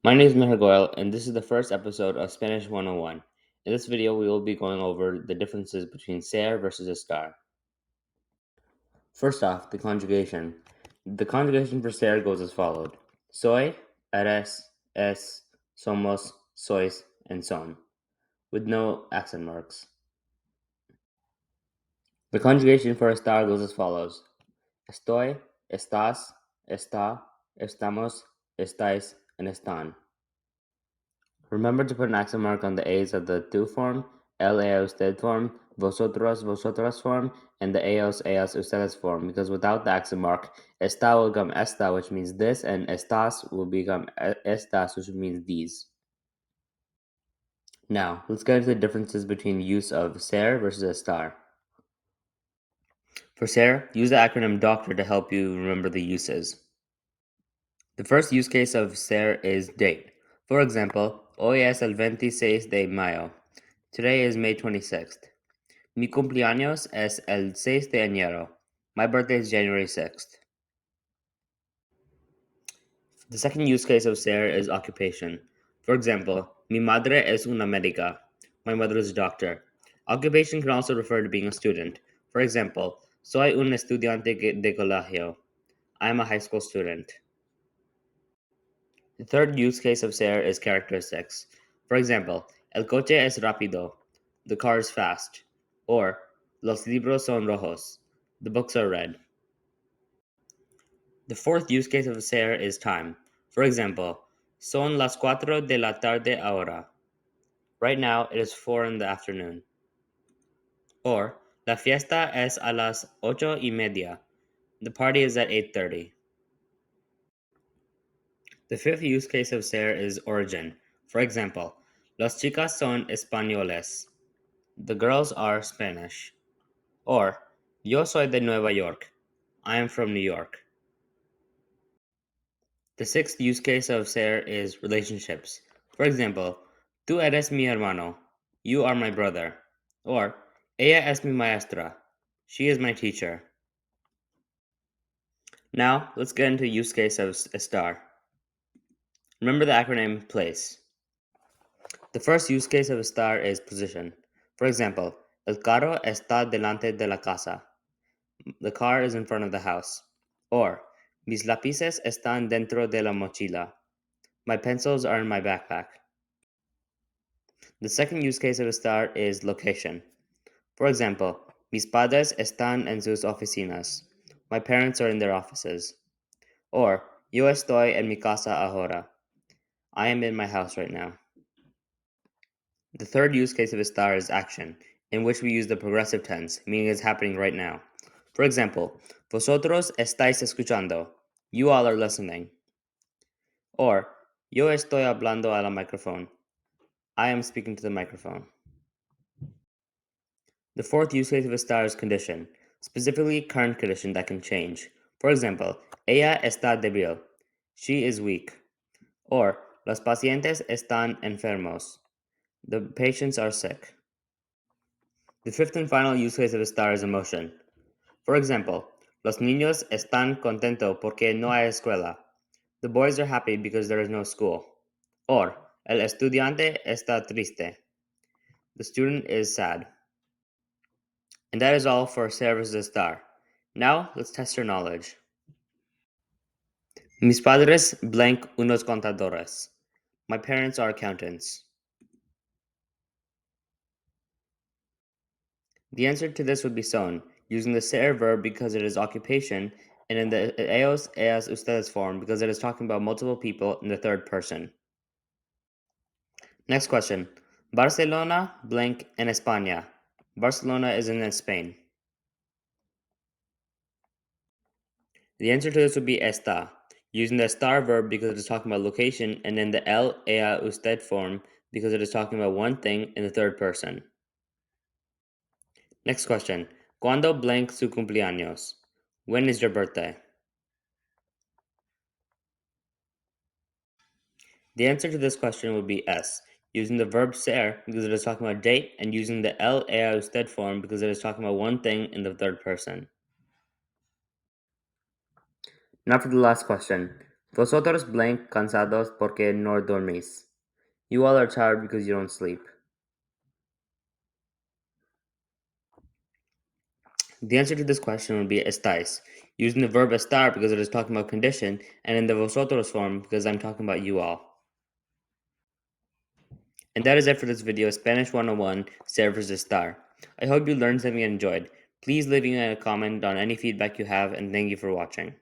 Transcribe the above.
My name is Mihir Goyal, and this is the first episode of Spanish 101. In this video, we will be going over the differences between ser versus estar. First off, the conjugation. The conjugation for ser goes as follows: soy, eres, es, somos, sois, and son, with no accent marks. The conjugation for estar goes as follows: estoy, estás, está, estamos, estáis, and están. Remember to put an accent mark on the A's of the tú form, el, ea, usted form, vosotros, vosotras form, and the eos, eas, ustedes form, because without the accent mark, está will become esta, which means this, and estas will become estas, which means these. Now, let's get into the differences between the use of ser versus estar. For ser, use the acronym DOCTOR to help you remember the uses. The first use case of ser is date. For example, hoy es el 26 de mayo. Today is May 26th. Mi cumpleaños es el 6 de enero. My birthday is January 6th. The second use case of ser is occupation. For example, mi madre es una médica. My mother is a doctor. Occupation can also refer to being a student. For example, soy un estudiante de colegio. I am a high school student. The third use case of ser is characteristics. For example, el coche es rápido. The car is fast. Or, los libros son rojos. The books are red. The fourth use case of ser is time. For example, son las 4 de la tarde ahora. Right now, it is 4 in the afternoon. Or, la fiesta es a las 8:30. The party is at 8:30. The fifth use case of ser is origin. For example, las chicas son españoles. The girls are Spanish. Or, yo soy de Nueva York. I am from New York. The sixth use case of ser is relationships. For example, tú eres mi hermano. You are my brother. Or, ella es mi maestra. She is my teacher. Now, let's get into use case of estar. Remember the acronym PLACE. The first use case of estar is position. For example, el carro está delante de la casa. The car is in front of the house. Or, mis lápices están dentro de la mochila. My pencils are in my backpack. The second use case of estar is location. For example, mis padres están en sus oficinas. My parents are in their offices. Or, yo estoy en mi casa ahora. I am in my house right now. The third use case of estar is action, in which we use the progressive tense, meaning it's happening right now. For example, vosotros estáis escuchando. You all are listening. Or, yo estoy hablando a la microphone. I am speaking to the microphone. The fourth use case of estar is condition, specifically current condition that can change. For example, ella está débil. She is weak. Or, los pacientes están enfermos. The patients are sick. The fifth and final use case of estar is emotion. For example, los niños están contentos porque no hay escuela. The boys are happy because there is no school. Or, el estudiante está triste. The student is sad. And that is all for ser versus estar. Now, let's test your knowledge. Mis padres blank unos contadores. My parents are accountants. The answer to this would be son, using the ser verb because it is occupation, and in the eos, eas, ustedes form because it is talking about multiple people in the third person. Next question. Barcelona blank en España. Barcelona is in Spain. The answer to this would be está, using the estar verb because it is talking about location, and in the el, ea, usted form because it is talking about one thing in the third person. Next question. ¿Cuándo blank su cumpleaños? When is your birthday? The answer to this question would be S, using the verb ser because it is talking about date, and using the el, ea, usted form because it is talking about one thing in the third person. Now for the last question. Vosotros blank cansados porque no dormís. You all are tired because you don't sleep. The answer to this question would be estáis, using the verb estar because it is talking about condition, and in the vosotros form because I'm talking about you all. And that is it for this video, Spanish 101, Ser versus Estar. I hope you learned something and enjoyed. Please leave me a comment on any feedback you have, and thank you for watching.